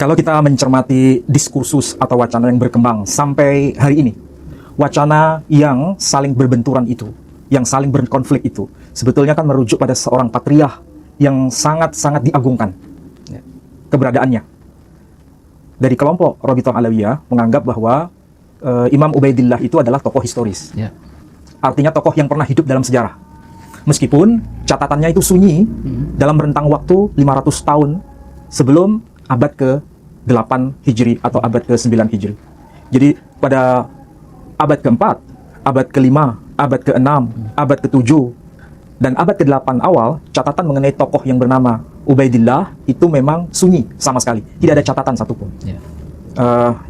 Kalau kita mencermati diskursus atau wacana yang berkembang sampai hari ini, wacana yang saling berbenturan itu, yang saling berkonflik itu, sebetulnya kan merujuk pada seorang patriarh yang sangat-sangat diagungkan keberadaannya. Dari kelompok Rabithah Alawiyah menganggap bahwa Imam Ubaidillah itu adalah tokoh historis. Artinya tokoh yang pernah hidup dalam sejarah. Meskipun catatannya itu sunyi dalam rentang waktu 500 tahun sebelum abad ke-8 Hijri atau abad ke-9 Hijri. Jadi pada abad ke-4, abad ke-5, abad ke-6, abad ke-7, dan abad ke-8 awal, catatan mengenai tokoh yang bernama Ubaidillah itu memang sunyi sama sekali. Tidak ada catatan satupun.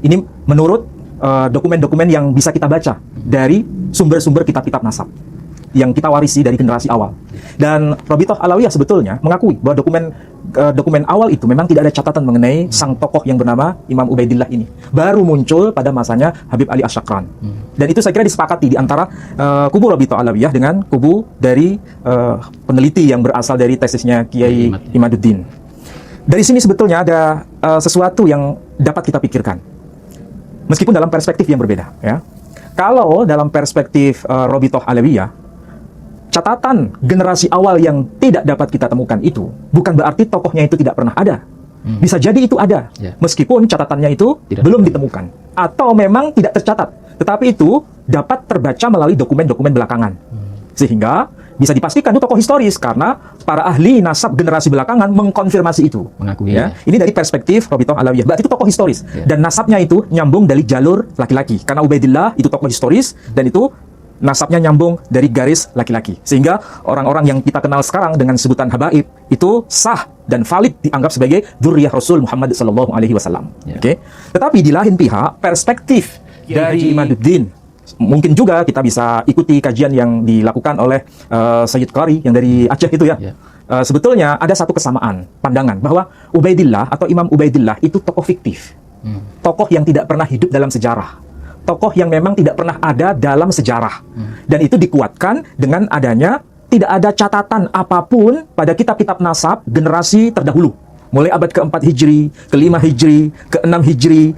Ini menurut dokumen-dokumen yang bisa kita baca dari sumber-sumber kitab-kitab nasab yang kita warisi dari generasi awal. Dan Rabithah Alawiyah sebetulnya mengakui bahwa dokumen awal itu memang tidak ada catatan mengenai sang tokoh yang bernama Imam Ubaidillah ini. Baru muncul pada masanya Habib Ali Asyakran. Dan itu saya kira disepakati di antara kubu Rabithah Alawiyah dengan kubu dari peneliti yang berasal dari tesisnya Kiai Imaduddin. Dari sini sebetulnya ada sesuatu yang dapat kita pikirkan. Meskipun dalam perspektif yang berbeda, ya. Kalau dalam perspektif Rabithah Alawiyah, catatan generasi awal yang tidak dapat kita temukan itu bukan berarti tokohnya itu tidak pernah ada. Bisa jadi itu ada, meskipun catatannya itu belum ditemukan atau memang tidak tercatat. Tetapi itu dapat terbaca melalui dokumen-dokumen belakangan. Sehingga bisa dipastikan itu tokoh historis karena para ahli nasab generasi belakangan mengkonfirmasi itu. Mengakui. Ini dari perspektif Rabithah Alawiyah. Berarti itu tokoh historis dan nasabnya itu nyambung dari jalur laki-laki. Karena Ubaidillah itu tokoh historis dan itu nasabnya nyambung dari garis laki-laki. Sehingga orang-orang yang kita kenal sekarang dengan sebutan habaib itu sah dan valid dianggap sebagai dzurriyyah Rasul Muhammad SAW. Oke. Tetapi di lain pihak, perspektif dari Imaduddin, mungkin juga kita bisa ikuti kajian yang dilakukan oleh Sayyid Qari yang dari Aceh itu ya. Sebetulnya ada satu kesamaan pandangan bahwa Ubaidillah atau Imam Ubaidillah itu tokoh fiktif. Tokoh yang tidak pernah hidup dalam sejarah. Tokoh yang memang tidak pernah ada dalam sejarah. Dan itu dikuatkan dengan adanya tidak ada catatan apapun pada kitab-kitab nasab generasi terdahulu. Mulai abad ke-4 Hijri, ke-5 Hijri, ke-6 Hijri.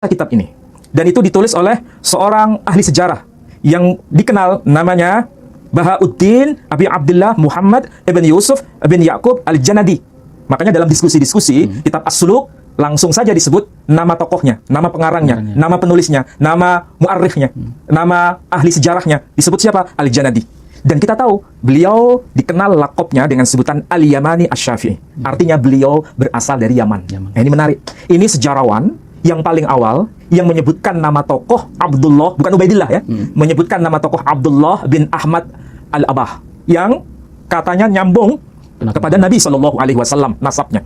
Kitab ini. Dan itu ditulis oleh seorang ahli sejarah yang dikenal namanya Bahauddin Abi Abdullah Muhammad ibn Yusuf ibn Yaqub al-Janadi. Makanya dalam diskusi-diskusi kitab As-Suluk langsung saja disebut nama tokohnya, nama pengarangnya, nama penulisnya, nama muarrikhnya, nama ahli sejarahnya. Disebut siapa? Al-Janadi. Dan kita tahu, beliau dikenal lakopnya dengan sebutan Al-Yamani Asy-Syafi'i. Artinya beliau berasal dari Yaman. Nah, ini menarik. Ini sejarawan yang paling awal yang menyebutkan nama tokoh Abdullah, bukan Ubaidillah ya, menyebutkan nama tokoh Abdullah bin Ahmad Al-Abah yang katanya nyambung kepada Nabi SAW nasabnya.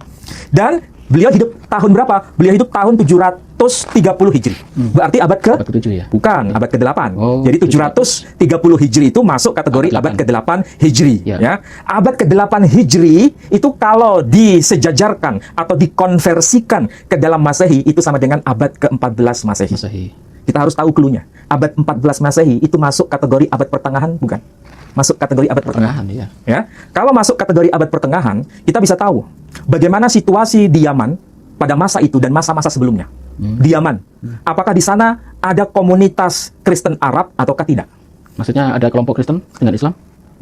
Dan beliau hidup tahun berapa? Beliau hidup tahun 730 Hijri. Berarti abad ke-7 ya? Bukan, abad ke-8. Jadi 730 Hijri itu masuk kategori abad ke-8 Hijri. Ya. Abad ke-8 Hijri itu kalau disejajarkan atau dikonversikan ke dalam Masehi itu sama dengan abad ke-14 Masehi. Kita harus tahu cluenya. Abad 14 Masehi itu masuk kategori abad pertengahan, bukan? Masuk kategori abad pertengahan. Ya. Kalau masuk kategori abad pertengahan, kita bisa tahu bagaimana situasi di Yaman pada masa itu dan masa-masa sebelumnya. Di Yaman, apakah di sana ada komunitas Kristen Arab ataukah tidak? Maksudnya ada kelompok Kristen dengan Islam?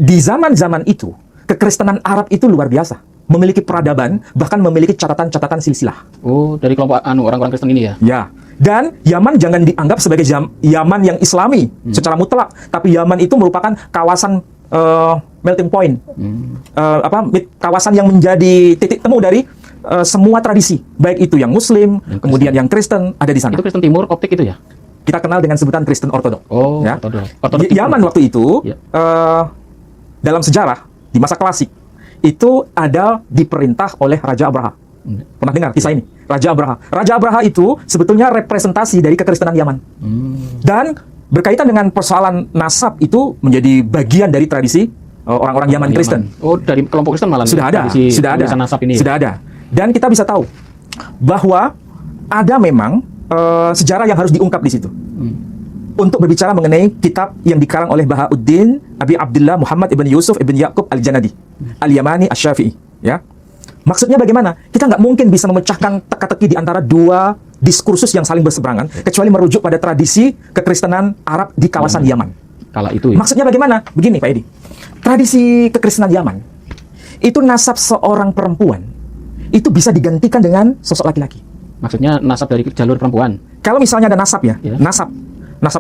Di zaman-zaman itu, kekristenan Arab itu luar biasa. Memiliki peradaban, bahkan memiliki catatan-catatan silsilah. Oh, dari kelompok orang-orang Kristen ini ya? Ya. Dan Yaman jangan dianggap sebagai Yaman yang Islami secara mutlak, tapi Yaman itu merupakan kawasan melting point, kawasan yang menjadi titik temu dari semua tradisi, baik itu yang Muslim, kemudian yang Kristen ada di sana. Itu Kristen Timur, Koptik itu ya? Kita kenal dengan sebutan Kristen Ortodok. Oh, ya. Ortodok. Yaman waktu itu dalam sejarah di masa klasik itu ada diperintah oleh Raja Abraha. Pernah dengar kisah ini? Raja Abraha. Raja Abraha itu sebetulnya representasi dari kekristenan Yaman. Dan berkaitan dengan persoalan nasab itu menjadi bagian dari tradisi orang-orang Yaman Kristen. Oh, dari kelompok Kristen malah sudah ada. Nasab ini. Sudah ada. Dan kita bisa tahu bahwa ada memang sejarah yang harus diungkap di situ. Untuk berbicara mengenai kitab yang dikarang oleh Bahauddin Abi Abdullah Muhammad ibn Yusuf ibn Yaqub al-Janadi, Al-Yamani Asy-Syafi'i, ya. Maksudnya bagaimana? Kita nggak mungkin bisa memecahkan teka-teki di antara dua diskursus yang saling berseberangan, kecuali merujuk pada tradisi kekristenan Arab di kawasan Yaman. Kala itu ya. Maksudnya bagaimana? Begini Pak Edi, tradisi kekristenan Yaman, itu nasab seorang perempuan, itu bisa digantikan dengan sosok laki-laki. Maksudnya nasab dari jalur perempuan. Kalau misalnya ada nasab ya, Ya. nasab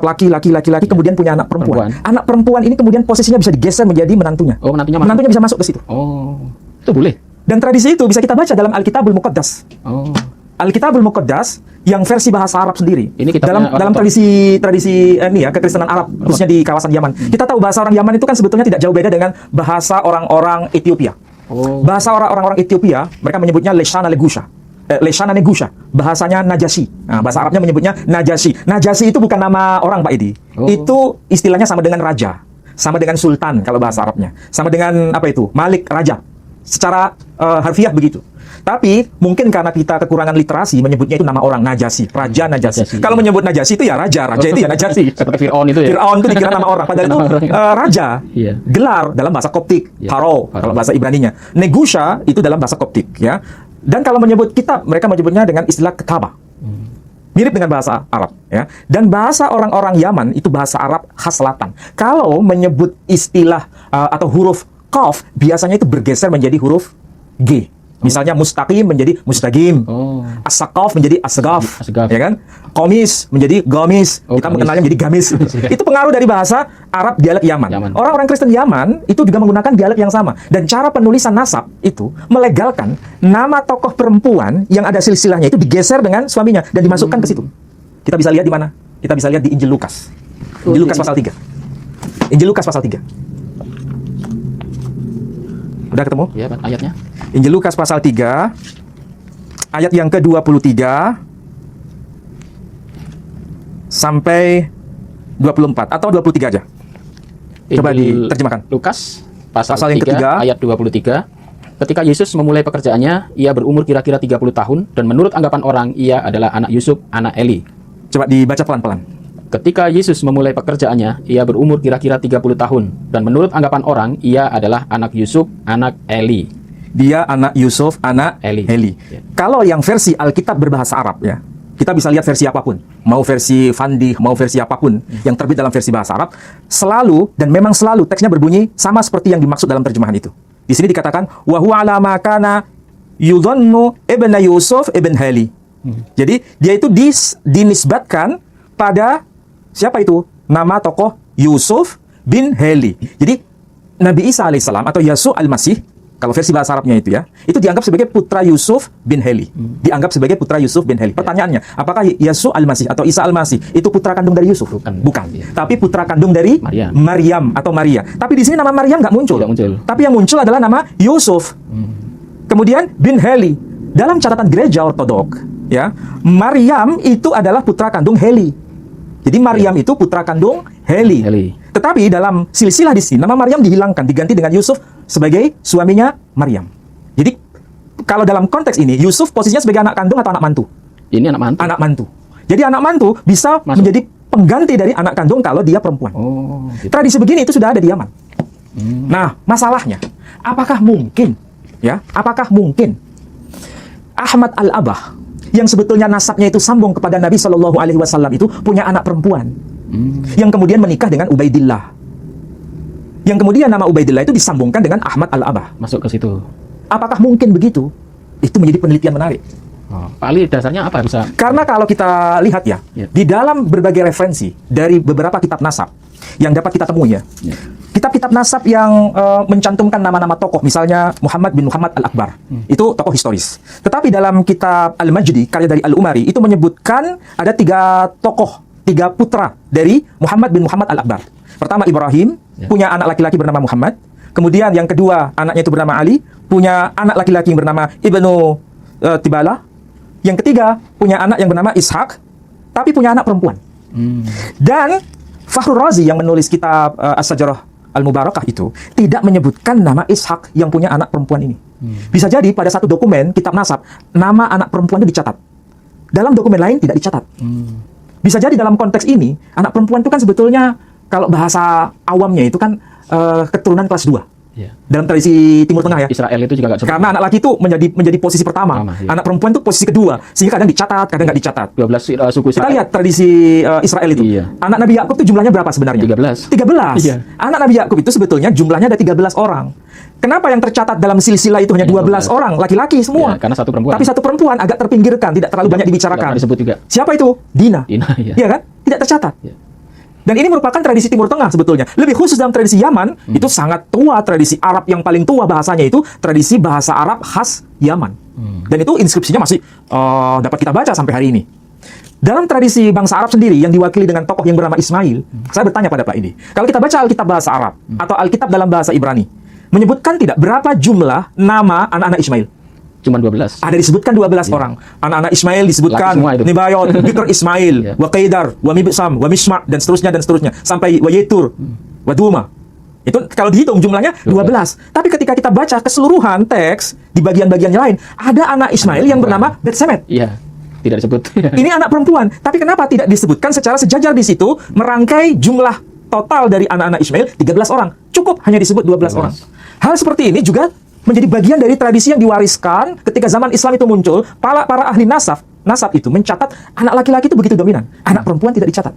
laki-laki kemudian punya anak perempuan. Perempuan. Anak perempuan ini kemudian posisinya bisa digeser menjadi menantunya. Oh, menantunya masuk. Menantunya bisa masuk ke situ. Oh, itu boleh. Dan tradisi itu bisa kita baca dalam Alkitabul Muqaddas. Oh, Alkitabul Muqaddas yang versi bahasa Arab sendiri. Ini kitabnya dalam apa? tradisi ini ya, kekristenan Arab khususnya di kawasan Yaman. Kita tahu bahasa orang Yaman itu kan sebetulnya tidak jauh beda dengan bahasa orang-orang Ethiopia. oh, Bahasa orang-orang Ethiopia, mereka menyebutnya Leshana Legusha. Leshana Negusha, bahasanya Najasyi. Nah, bahasa Arabnya menyebutnya Najasyi. Najasyi itu bukan nama orang, Pak Edi. Oh. Itu istilahnya sama dengan raja, sama dengan sultan kalau bahasa Arabnya, sama dengan apa itu? Malik, raja. Secara harfiah begitu. Tapi mungkin karena kita kekurangan literasi menyebutnya itu nama orang, Najasyi, raja Najasyi. Najasyi. Kalau menyebut Najasyi itu ya raja itu ya Najasyi. Seperti Fir'aun itu ya. Fir'aun itu dikira nama orang, padahal itu Nama orang. raja. Iya. Gelar dalam bahasa Koptik, Iya. Pharaoh Pharaoh. kalau bahasa Ibraninya. Negusha itu dalam bahasa Koptik ya. Dan kalau menyebut kitab, mereka menyebutnya dengan istilah ketabah. Mirip dengan bahasa Arab ya. Dan bahasa orang-orang Yaman itu bahasa Arab khas selatan. Kalau menyebut istilah atau huruf qaf biasanya itu bergeser menjadi huruf G. Misalnya mustaqim menjadi mustaqim. Oh. As-saqaf menjadi as-saqaf, As-saqaf. ya kan? Qomis menjadi gomis. Oh, Kita gamis. mengenalnya menjadi gamis. Itu pengaruh dari bahasa Arab dialek Yaman. Yaman. Orang-orang Kristen Yaman itu juga menggunakan dialek yang sama. Dan cara penulisan nasab itu melegalkan nama tokoh perempuan yang ada silsilahnya itu digeser dengan suaminya dan dimasukkan ke situ. Kita bisa lihat di mana? Kita bisa lihat di Injil Lukas. Injil Lukas pasal 3. Injil Lukas pasal 3. Udah ketemu? Ya, Pak, ayatnya. Injil Lukas pasal 3 ayat yang ke-23 sampai 24 atau 23 aja. Coba Injil diterjemahkan. Lukas pasal Pasal yang 3 ketiga. ayat 23. Ketika Yesus memulai pekerjaannya, ia berumur kira-kira 30 tahun dan menurut anggapan orang ia adalah anak Yusuf, anak Eli. Coba dibaca pelan-pelan. Ketika Yesus memulai pekerjaannya, ia berumur kira-kira 30 tahun dan menurut anggapan orang ia adalah anak Yusuf, anak Eli. Dia anak Yusuf, anak Eli. Ya. Kalau yang versi Alkitab berbahasa Arab ya, kita bisa lihat versi apapun, mau versi Fandi, mau versi apapun yang terbit dalam versi bahasa Arab, selalu dan memang selalu teksnya berbunyi sama seperti yang dimaksud dalam terjemahan itu. Di sini dikatakan wa huwa ala ma kana yudhannu ibn Yusuf ibn Heli. Jadi dia itu dinisbatkan pada siapa itu? Nama tokoh Yusuf bin Heli. Jadi Nabi Isa alaihissalam atau Yesua al-Masih, kalau versi bahasa Arabnya itu ya, itu dianggap sebagai putra Yusuf bin Heli. Dianggap sebagai putra Yusuf bin Heli. Pertanyaannya, apakah Yesua al-Masih atau Isa al-Masih itu putra kandung dari Yusuf? Bukan. Tapi putra kandung dari Maryam atau Maria. Tapi di sini nama Maryam nggak muncul. Tidak muncul. Tapi yang muncul adalah nama Yusuf. Kemudian bin Heli. Dalam catatan gereja Ortodok, ya, Maryam itu adalah putra kandung Heli. Jadi Maryam itu putra kandung Heli. Tetapi dalam silsilah di sini nama Maryam dihilangkan, diganti dengan Yusuf sebagai suaminya Maryam. Jadi kalau dalam konteks ini Yusuf posisinya sebagai anak kandung atau anak mantu? Ini anak mantu. Anak mantu. Jadi anak mantu bisa menjadi pengganti dari anak kandung kalau dia perempuan. Oh, gitu. Tradisi begini itu sudah ada di Yaman. Nah, masalahnya, apakah mungkin Ahmad al-Abah yang sebetulnya nasabnya itu sambung kepada Nabi Shallallahu Alaihi Wasallam itu punya anak perempuan yang kemudian menikah dengan Ubaidillah, yang kemudian nama Ubaidillah itu disambungkan dengan Ahmad al-Abah. Masuk ke situ. Apakah mungkin begitu? Itu menjadi penelitian menarik. Oh, Pak Ali, dasarnya apa bisa? Karena kalau kita lihat ya, di dalam berbagai referensi dari beberapa kitab nasab yang dapat kita temui ya, kitab-kitab nasab yang mencantumkan nama-nama tokoh, misalnya Muhammad bin Muhammad al-Akbar, itu tokoh historis. Tetapi dalam kitab Al-Majdi, karya dari Al-Umari, itu menyebutkan ada 3 tokoh, 3 putra dari Muhammad bin Muhammad al-Akbar. Pertama Ibrahim, punya anak laki-laki bernama Muhammad. Kemudian yang kedua, anaknya itu bernama Ali, punya anak laki-laki yang bernama Ibnu Tibala. Yang ketiga, punya anak yang bernama Ishak, tapi punya anak perempuan. Dan Fakhrul Razi yang menulis kitab As-Sajarah Al-Mubarakah itu tidak menyebutkan nama Ishak yang punya anak perempuan ini. Bisa jadi pada satu dokumen kitab nasab, nama anak perempuan itu dicatat. Dalam dokumen lain tidak dicatat. Bisa jadi dalam konteks ini, anak perempuan itu kan sebetulnya kalau bahasa awamnya itu kan keturunan kelas 2. Iya. dalam tradisi Timur Tengah ya. Israel itu juga nggak disebut. Karena anak laki itu menjadi posisi pertama, Iya. anak perempuan itu posisi kedua, sehingga kadang dicatat, kadang nggak dicatat. 12 suku Kita Israel. lihat tradisi Israel itu. Iya. Anak Nabi Yakub itu jumlahnya berapa sebenarnya? 13. 13. Iya. Anak Nabi Yakub itu sebetulnya jumlahnya ada 13 orang. Kenapa yang tercatat dalam silsilah itu hanya 12 orang, laki-laki semua? Iya, karena satu perempuan. Tapi satu perempuan agak terpinggirkan, tidak terlalu banyak Tidak dibicarakan. pernah disebut juga. Siapa itu? Dina. Dina, iya. Iya kan? Tidak tercatat. Iya. Dan ini merupakan tradisi Timur Tengah sebetulnya. Lebih khusus dalam tradisi Yaman, itu sangat tua, tradisi Arab yang paling tua bahasanya itu tradisi bahasa Arab khas Yaman. Dan itu inskripsinya masih dapat kita baca sampai hari ini. Dalam tradisi bangsa Arab sendiri yang diwakili dengan tokoh yang bernama Ismail, saya bertanya pada Pak ini, kalau kita baca Alkitab bahasa Arab atau Alkitab dalam bahasa Ibrani, menyebutkan tidak berapa jumlah nama anak-anak Ismail? Cuma 12. Ada disebutkan 12 orang. Anak-anak Ismail disebutkan Laki semua itu. Nibayot, Bikr Ismail, Iya. wa Qaidar, wa Mibsam, wa Mishma dan seterusnya sampai wa Yetur, wa Duma. Itu kalau dihitung jumlahnya 12. Tapi ketika kita baca keseluruhan teks di bagian-bagian yang lain, ada anak Ismail yang bernama Betsemet. Iya. Tidak disebut. Ini anak perempuan. Tapi kenapa tidak disebutkan secara sejajar di situ merangkai jumlah total dari anak-anak Ismail 13 orang. Cukup hanya disebut 12 orang. Hal seperti ini juga menjadi bagian dari tradisi yang diwariskan ketika zaman Islam itu muncul. Para ahli nasab itu mencatat anak laki-laki itu begitu dominan. Anak perempuan tidak dicatat.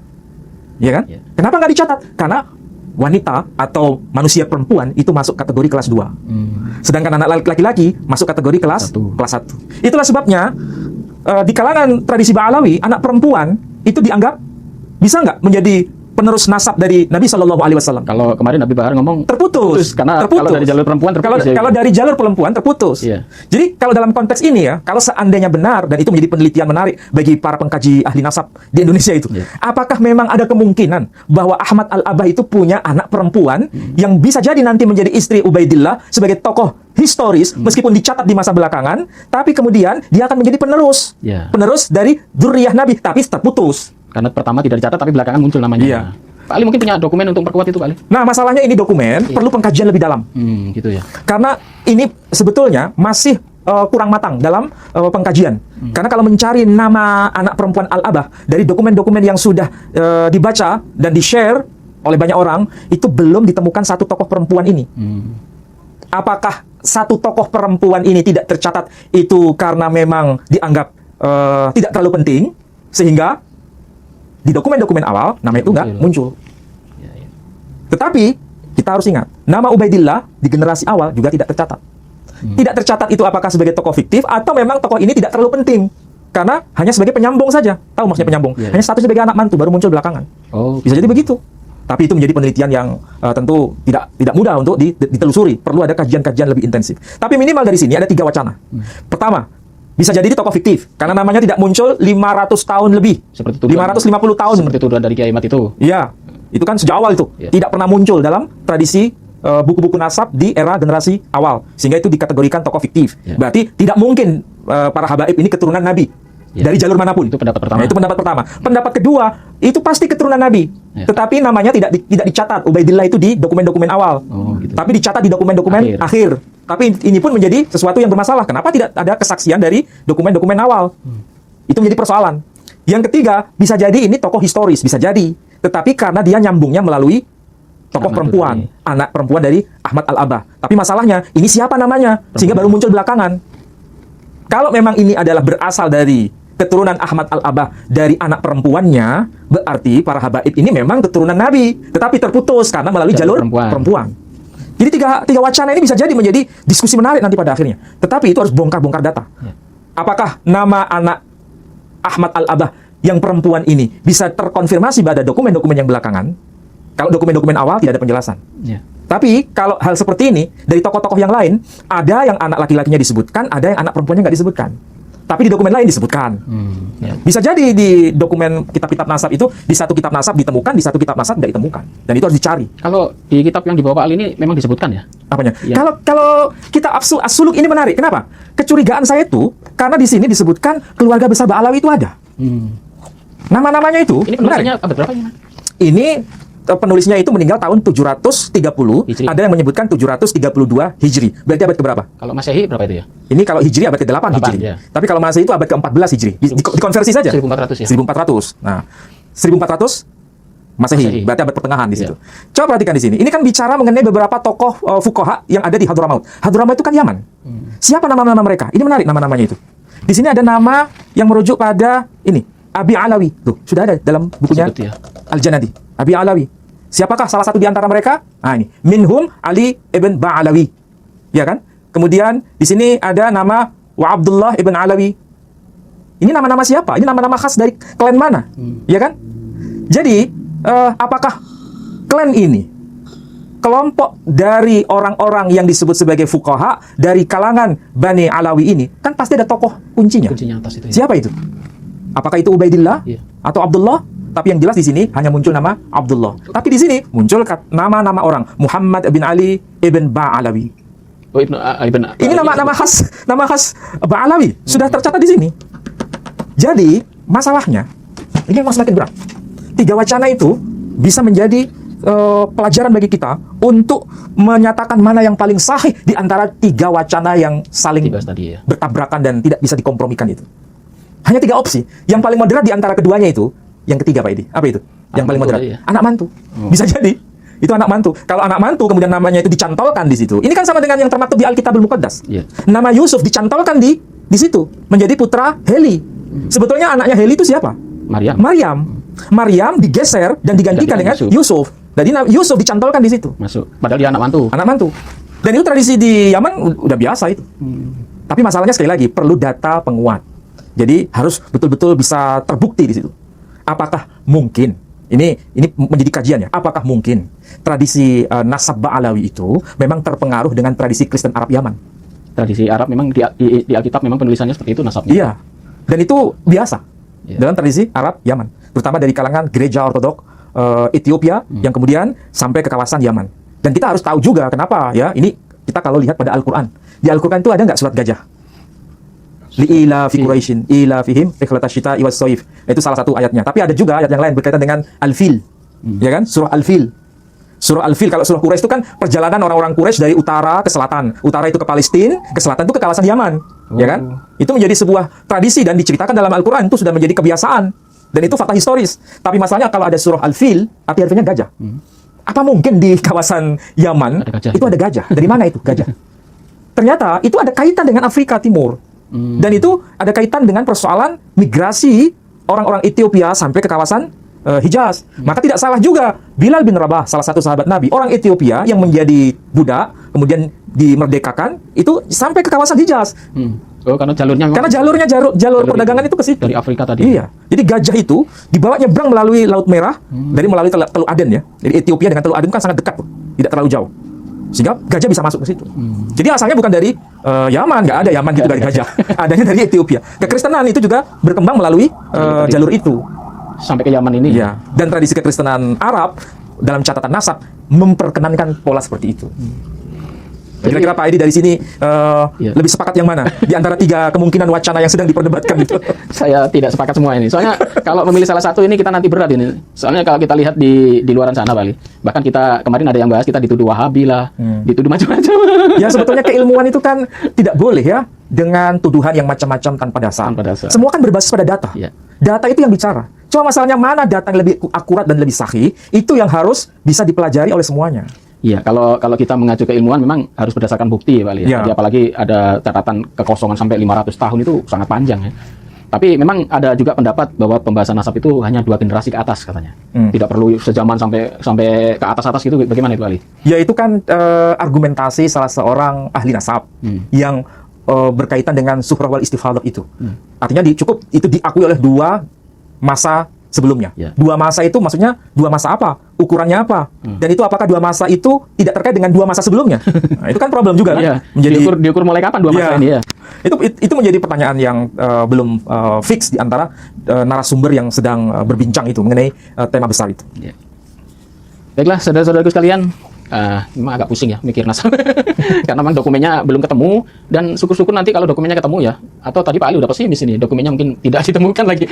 Iya kan? Iya. Kenapa nggak dicatat? Karena wanita atau manusia perempuan itu masuk kategori kelas 2. Sedangkan anak laki-laki masuk kategori kelas 1. Itulah sebabnya di kalangan tradisi Ba'alawi, anak perempuan itu dianggap bisa nggak menjadi penerus nasab dari Nabi Shallallahu Alaihi Wasallam. Kalau kemarin Nabi Bahar ngomong Terputus. karena kalau dari jalur perempuan terputus. Kalau dari jalur perempuan terputus. Iya. Jadi kalau dalam konteks ini ya, kalau seandainya benar dan itu menjadi penelitian menarik bagi para pengkaji ahli nasab di Indonesia itu, Iya. apakah memang ada kemungkinan bahwa Ahmad Al-Abah itu punya anak perempuan yang bisa jadi nanti menjadi istri Ubaidillah sebagai tokoh historis meskipun dicatat di masa belakangan, tapi kemudian dia akan menjadi penerus, Iya. penerus dari dzurriyyah Nabi, tapi terputus. Karena pertama tidak dicatat tapi belakangan muncul namanya. Iya. Pak Ali mungkin punya dokumen untuk perkuat itu, Pak Ali. Nah, masalahnya ini dokumen perlu pengkajian lebih dalam. Gitu ya. Karena ini sebetulnya masih kurang matang dalam pengkajian. Karena kalau mencari nama anak perempuan Al-Abah dari dokumen-dokumen yang sudah dibaca dan di-share oleh banyak orang, itu belum ditemukan satu tokoh perempuan ini. Apakah satu tokoh perempuan ini tidak tercatat itu karena memang dianggap tidak terlalu penting, sehingga di dokumen-dokumen awal nama itu nggak muncul. Tetapi kita harus ingat, nama Ubaidillah di generasi awal juga tidak tercatat. Tidak tercatat itu apakah sebagai tokoh fiktif atau memang tokoh ini tidak terlalu penting. Karena hanya sebagai penyambung saja. Tahu maksudnya penyambung? Hanya statusnya sebagai anak mantu, baru muncul belakangan. Oh, Bisa jadi begitu. Tapi itu menjadi penelitian yang tentu tidak mudah untuk ditelusuri. Perlu ada kajian-kajian lebih intensif. Tapi minimal dari sini ada 3 wacana. Pertama, bisa jadi itu tokoh fiktif. Karena namanya tidak muncul 500 tahun lebih. Seperti tuduhan. 550 tahun. Seperti tuduhan dari Kiai Mat itu. Iya, itu kan sejak awal itu. Iya. Tidak pernah muncul dalam tradisi buku-buku nasab di era generasi awal. Sehingga itu dikategorikan tokoh fiktif. Iya. Berarti tidak mungkin para habaib ini keturunan Nabi. Iya. Dari jalur manapun. Itu pendapat pertama. Nah, itu pendapat pertama. Pendapat kedua, itu pasti keturunan Nabi. Iya. Tetapi namanya tidak dicatat. Ubaidillah itu di dokumen-dokumen awal. Oh, gitu. Tapi dicatat di dokumen-dokumen akhir. Tapi ini pun menjadi sesuatu yang bermasalah. Kenapa tidak ada kesaksian dari dokumen-dokumen awal? Itu menjadi persoalan. Yang ketiga, bisa jadi ini tokoh historis, bisa jadi. Tetapi karena dia nyambungnya melalui tokoh perempuan, anak perempuan dari Ahmad Al-Abah. Tapi masalahnya, ini siapa namanya? Sehingga baru muncul belakangan. Kalau memang ini adalah berasal dari keturunan Ahmad Al-Abah dari anak perempuannya, berarti para habaib ini memang keturunan Nabi, tetapi terputus karena melalui jalur perempuan. Jadi tiga wacana ini bisa jadi menjadi diskusi menarik nanti pada akhirnya. Tetapi itu harus bongkar-bongkar data. Apakah nama anak Ahmad Al-Abah yang perempuan ini bisa terkonfirmasi pada dokumen-dokumen yang belakangan? Kalau dokumen-dokumen awal tidak ada penjelasan. Ya. Tapi kalau hal seperti ini dari tokoh-tokoh yang lain, ada yang anak laki-lakinya disebutkan, ada yang anak perempuannya nggak disebutkan. Tapi di dokumen lain disebutkan. Ya. Bisa jadi di dokumen kitab-kitab nasab itu di satu kitab nasab ditemukan, di satu kitab nasab tidak ditemukan. Dan itu harus dicari. Kalau di kitab yang dibawa Pak Ali ini memang disebutkan ya? Apanya? Ya. Kalau kitab As-Suluk ini menarik. Kenapa? Kecurigaan saya itu karena di sini disebutkan keluarga besar Ba'alawi itu ada. Nama-namanya itu Ini menarik. penulisnya abad berapa ini? Ini penulisnya itu meninggal tahun 730, Hijri. ada yang menyebutkan 732 Hijri. Berarti abad keberapa? Kalau Masehi berapa itu ya? Ini kalau Hijri abad ke-8 Hijri. ya. Tapi kalau Masehi itu abad ke-14 Hijri. Dikonversi saja. 1400 ya? 1400. Nah, 1400 Masehi. Berarti abad pertengahan di situ. Coba perhatikan di sini. Ini kan bicara mengenai beberapa tokoh fuqaha yang ada di Hadramaut. Hadramaut itu kan Yaman. Siapa nama-nama mereka? Ini menarik nama-namanya itu. Di sini ada nama yang merujuk pada ini, Abi Alawi. Tuh, sudah ada dalam bukunya Al-Janadi. Abi Alawi. Siapakah salah satu di antara mereka? Nah, ini. Minhum Ali ibn Ba'alawi. Ya kan? Kemudian di sini ada nama Wa Abdullah ibn Alawi. Ini nama-nama siapa? Ini nama-nama khas dari klan mana? Ya kan? Jadi, apakah klan ini kelompok dari orang-orang yang disebut sebagai fuqaha dari kalangan Bani Alawi ini? Kan pasti ada tokoh kuncinya. Kuncinya atas itu. Ya. Siapa itu? Apakah itu Ubaidillah atau Abdullah? Tapi yang jelas di sini hanya muncul nama Abdullah. Tapi di sini muncul nama-nama orang. Muhammad bin Ali ibn Ba'alawi. Oh, ini nama khas Ba'alawi. Sudah tercatat di sini. Jadi, masalahnya ini memang semakin berat. 3 wacana itu bisa menjadi pelajaran bagi kita untuk menyatakan mana yang paling sahih di antara 3 wacana yang saling bertabrakan dan tidak bisa dikompromikan itu. Hanya 3 opsi. Yang paling moderat di antara keduanya itu, yang ketiga Pak Edi. Apa itu? Yang paling moderat. Anak mantu. Bisa jadi. Itu anak mantu. Kalau anak mantu kemudian namanya itu dicantolkan di situ. Ini kan sama dengan yang termaktub di Alkitabul Muqaddas. Nama Yusuf dicantolkan di situ. Menjadi putra Heli. Sebetulnya anaknya Heli itu siapa? Maryam digeser dan digantikan dengan Yusuf. Jadi Yusuf dicantolkan di situ. Masuk. Padahal dia anak mantu. Anak mantu. Dan itu tradisi di Yaman udah biasa itu. Tapi masalahnya sekali lagi perlu data penguat. Jadi harus betul-betul bisa terbukti di situ. Apakah mungkin ini menjadi kajian ya? Apakah mungkin tradisi nasab Ba'alawi itu memang terpengaruh dengan tradisi Kristen Arab Yaman? Tradisi Arab memang di Alkitab memang penulisannya seperti itu nasabnya. Iya. Dan itu biasa dalam tradisi Arab Yaman, terutama dari kalangan gereja Ortodok Ethiopia yang kemudian sampai ke kawasan Yaman. Dan kita harus tahu juga kenapa ya. Ini kita kalau lihat pada Al-Qur'an. Di Al-Qur'an itu ada nggak surat gajah? Li'ila fi Quraisyin ila fihim ikhlatas syita'i was shaif. Itu salah satu ayatnya. Tapi ada juga ayat yang lain berkaitan dengan Al-Fil. Ya kan? Surah Al-Fil. Surah Al-Fil, kalau surah Quraisy itu kan perjalanan orang-orang Quraisy dari utara ke selatan. Utara itu ke Palestina, ke selatan itu ke kawasan Yaman. Ya kan? Itu menjadi sebuah tradisi dan diceritakan dalam Al-Qur'an, itu sudah menjadi kebiasaan. Dan itu fakta historis. Tapi masalahnya kalau ada surah Al-Fil, artinya gajah. Apa mungkin di kawasan Yaman itu ada gajah? Dari mana itu gajah? Ternyata itu ada kaitan dengan Afrika Timur. Dan itu ada kaitan dengan persoalan migrasi orang-orang Ethiopia sampai ke kawasan Hijaz. Maka tidak salah juga Bilal bin Rabah, salah satu sahabat Nabi, orang Ethiopia yang menjadi budak, kemudian dimerdekakan, itu sampai ke kawasan Hijaz. Oh, karena jalurnya jalur perdagangan itu ke situ. Dari Afrika tadi. Iya. Jadi gajah itu dibawa nyebrang melalui Laut Merah, melalui Teluk Aden ya. Jadi Ethiopia dengan Teluk Aden kan sangat dekat, tidak terlalu jauh. Sehingga gajah bisa masuk ke situ. Jadi asalnya bukan dari Yaman, nggak ada Yaman gitu dari gajah. Adanya dari Ethiopia. Kekristenan itu juga berkembang melalui jalur itu. Sampai ke Yaman ini. Ya. Dan tradisi kekristenan Arab dalam catatan nasab memperkenankan pola seperti itu. Kira-kira Pak Edi dari sini lebih sepakat yang mana di antara 3 kemungkinan wacana yang sedang diperdebatkan itu? Saya tidak sepakat semua ini. Soalnya kalau memilih salah satu ini kita nanti berat ini. Soalnya kalau kita lihat di luaran sana Bali, bahkan kita kemarin ada yang bahas kita dituduh Wahabi lah, dituduh macam-macam. Ya sebetulnya keilmuan itu kan tidak boleh ya dengan tuduhan yang macam-macam tanpa dasar. Semua kan berbasis pada data. Data itu yang bicara. Cuma masalahnya mana data yang lebih akurat dan lebih sahih, itu yang harus bisa dipelajari oleh semuanya. Iya, kalau kita mengacu ke ilmuwan memang harus berdasarkan bukti ya, Pak Ali. Jadi apalagi ada catatan kekosongan sampai 500 tahun itu sangat panjang ya. Tapi memang ada juga pendapat bahwa pembahasan nasab itu hanya 2 generasi ke atas katanya. Tidak perlu sejaman sampai ke atas-atas gitu. Bagaimana itu, Ali? Ya itu kan argumentasi salah seorang ahli nasab yang berkaitan dengan suhrah wal istifadah itu. Artinya cukup itu diakui oleh 2 masa sebelumnya. 2 masa itu maksudnya 2 masa apa? Ukurannya apa? Dan itu apakah 2 masa itu tidak terkait dengan 2 masa sebelumnya? Nah, itu kan problem juga kan? Diukur mulai kapan 2 masa ini ya? Itu menjadi pertanyaan yang belum fix di antara narasumber yang sedang berbincang itu mengenai tema besar itu. Baiklah, saudara-saudaraku sekalian, memang agak pusing ya mikir nasab. Karena memang dokumennya belum ketemu, dan syukur-syukur nanti kalau dokumennya ketemu ya, atau tadi Pak Ali udah pesimis ini, dokumennya mungkin tidak ditemukan lagi.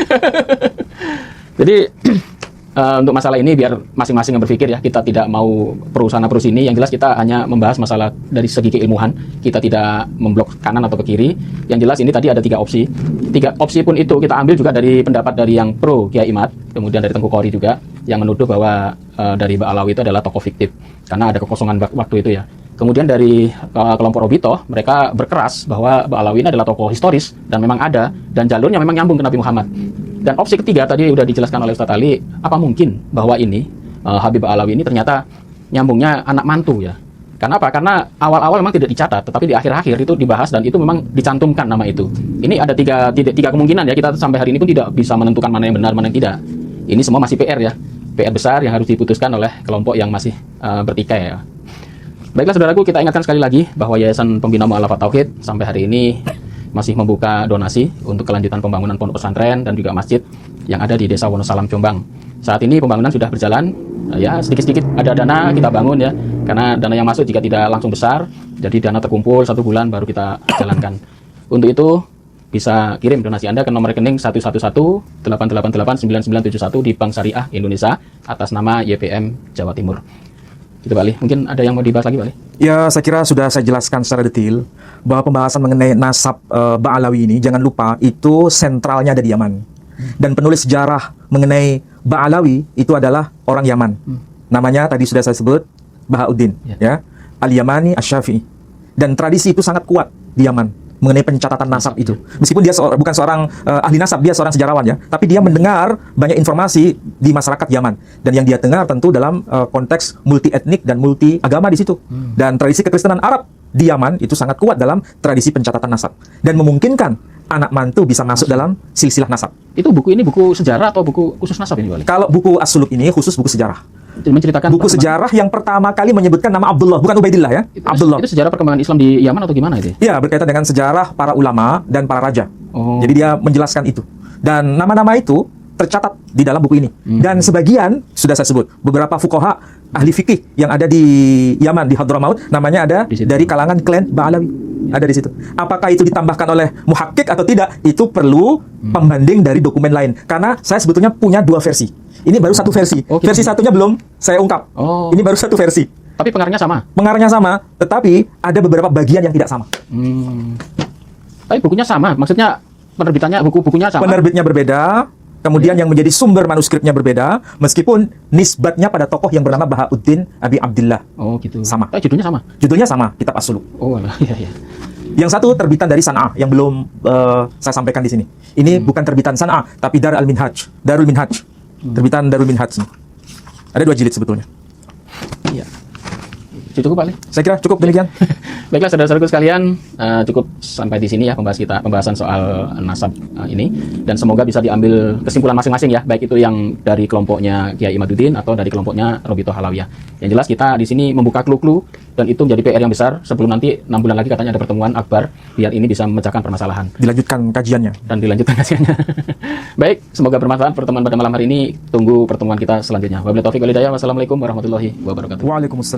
Jadi untuk masalah ini biar masing-masing yang berpikir ya, kita tidak mau perusahaan sini. Yang jelas kita hanya membahas masalah dari segi keilmuan, kita tidak memblok kanan atau ke kiri. Yang jelas ini tadi ada 3 opsi. 3 opsi pun itu kita ambil juga dari pendapat dari yang pro Kiai Imad, kemudian dari Tengku Qori juga yang menuduh bahwa dari Mbak Alawi itu adalah tokoh fiktif karena ada kekosongan waktu itu ya. Kemudian dari kelompok Robito, mereka berkeras bahwa Mbak Alawi ini adalah tokoh historis dan memang ada, dan jalurnya memang nyambung ke Nabi Muhammad. Dan opsi ketiga tadi udah dijelaskan oleh Ustadz Ali, apa mungkin bahwa ini Habib Alawi ini ternyata nyambungnya anak mantu ya. Karena apa? Karena awal-awal memang tidak dicatat, tetapi di akhir-akhir itu dibahas dan itu memang dicantumkan nama itu. Ini ada tiga kemungkinan ya, kita sampai hari ini pun tidak bisa menentukan mana yang benar, mana yang tidak. Ini semua masih PR ya, PR besar yang harus diputuskan oleh kelompok yang masih bertikai ya. Baiklah saudaraku, kita ingatkan sekali lagi bahwa Yayasan Pembina Mu'allafat Tauhid sampai hari ini masih membuka donasi untuk kelanjutan pembangunan pondok pesantren dan juga masjid yang ada di Desa Wonosalam, Jombang. Saat ini pembangunan sudah berjalan, ya sedikit-sedikit ada dana kita bangun ya, karena dana yang masuk jika tidak langsung besar, jadi dana terkumpul 1 bulan baru kita jalankan. Untuk itu bisa kirim donasi Anda ke nomor rekening 111-888-9971 di Bank Syariah Indonesia atas nama YPM Jawa Timur. Gitu Pak Ali, mungkin ada yang mau dibahas lagi Pak Ali? Ya, saya kira sudah saya jelaskan secara detail bahwa pembahasan mengenai nasab Ba'alawi ini, jangan lupa itu sentralnya ada di Yaman. Dan penulis sejarah mengenai Ba'alawi itu adalah orang Yaman. Namanya tadi sudah saya sebut, Bahauddin, ya. Al-Yamani Asy-Syafi'i. Dan tradisi itu sangat kuat di Yaman mengenai pencatatan nasab itu. Meskipun dia bukan seorang ahli nasab, dia seorang sejarawan ya, tapi dia mendengar banyak informasi di masyarakat Yaman. Dan yang dia dengar tentu dalam konteks multi etnik dan multi agama di situ. Dan tradisi kekristenan Arab di Yaman itu sangat kuat dalam tradisi pencatatan nasab dan memungkinkan anak mantu bisa masuk dalam silsilah nasab. Itu buku ini buku sejarah atau buku khusus nasab ini Pak Ali? Kalau buku As-Suluk ini khusus buku sejarah. Menceritakan buku sejarah yang pertama kali menyebutkan nama Abdullah, bukan Ubaidillah ya. Abdullah. Itu sejarah perkembangan Islam di Yaman atau gimana itu? Ya, berkaitan dengan sejarah para ulama dan para raja. Jadi dia menjelaskan itu. Dan nama-nama itu tercatat di dalam buku ini. Dan sebagian sudah saya sebut, beberapa fuqaha ahli fikih yang ada di Yaman, di Hadramaut, namanya ada dari kalangan klan Ba'alawi. Ada di situ. Apakah itu ditambahkan oleh muhakkik atau tidak? Itu perlu pembanding dari dokumen lain. Karena saya sebetulnya punya 2 versi. Ini baru 1 versi. Versi satunya belum saya ungkap. Ini baru 1 versi. Tapi pengarangnya sama? Pengarangnya sama, tetapi ada beberapa bagian yang tidak sama. Tapi bukunya sama? Maksudnya penerbitannya, bukunya sama? Penerbitnya berbeda, kemudian yang menjadi sumber manuskripnya berbeda, meskipun nisbatnya pada tokoh yang bernama Bahauddin Abi Abdillah. Oh gitu. Sama. Judulnya sama? Judulnya sama, Kitab As-Suluk. Oh iya. Yang satu terbitan dari San'ah yang belum saya sampaikan di sini. Ini bukan terbitan San'ah, tapi Darul Minhaj. Terbitan Darul Minhaj. Ada 2 jilid sebetulnya. Iya. Cukup Pak Ali? Saya kira cukup demikian. Baiklah saudara-saudaraku sekalian, cukup sampai di sini ya pembahasan soal nasab ini, dan semoga bisa diambil kesimpulan masing-masing ya, baik itu yang dari kelompoknya Kiai Imaduddin atau dari kelompoknya Robito Halawiyah. Yang jelas kita di sini membuka clue-clue dan itu menjadi PR yang besar sebelum nanti 6 bulan lagi katanya ada pertemuan akbar biar ini bisa memecahkan permasalahan. Dilanjutkan kajiannya. Baik, semoga bermanfaat pertemuan pada malam hari ini. Tunggu pertemuan kita selanjutnya. Wabillahi taufiq wal hidayah. Wassalamualaikum warahmatullahi wabarakatuh. Waalaikumsalam.